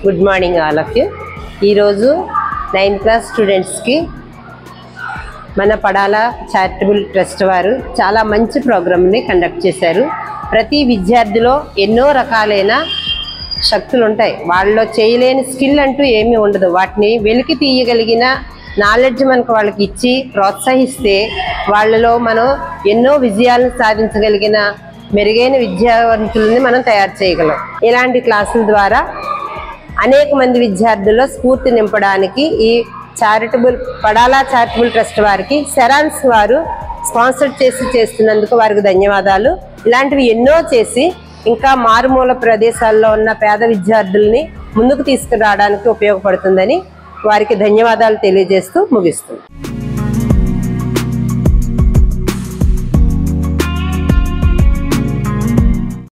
Good morning all of you. ఈరోజు 9th class స్టూడెంట్స్కి మన పడాల చారిటబుల్ ట్రస్ట్ వారు చాలా మంచి ప్రోగ్రామ్ని కండక్ట్ చేశారు. ప్రతి విద్యార్థిలో ఎన్నో రకాలైన శక్తులు ఉంటాయి. వాళ్ళలో చేయలేని స్కిల్ అంటూ ఏమీ ఉండదు. వాటిని వెలికి తీయగలిగిన నాలెడ్జ్ మనకు వాళ్ళకి ఇచ్చి ప్రోత్సహిస్తే వాళ్ళలో మనం ఎన్నో విజయాలను సాధించగలిగిన మెరుగైన విద్యావంతులని మనం తయారు చేయగలం. ఇలాంటి క్లాసుల ద్వారా అనేక మంది విద్యార్థుల్లో స్ఫూర్తి నింపడానికి ఈ పడాల చారిటబుల్ ట్రస్ట్ వారికి సెరాన్స్ వారు స్పాన్సర్ చేస్తున్నందుకు వారికి ధన్యవాదాలు. ఇలాంటివి ఎన్నో చేసి ఇంకా మారుమూల ప్రదేశాల్లో ఉన్న పేద విద్యార్థుల్ని ముందుకు తీసుకురావడానికి ఉపయోగపడుతుందని వారికి ధన్యవాదాలు తెలియజేస్తూ ముగిస్తుంది.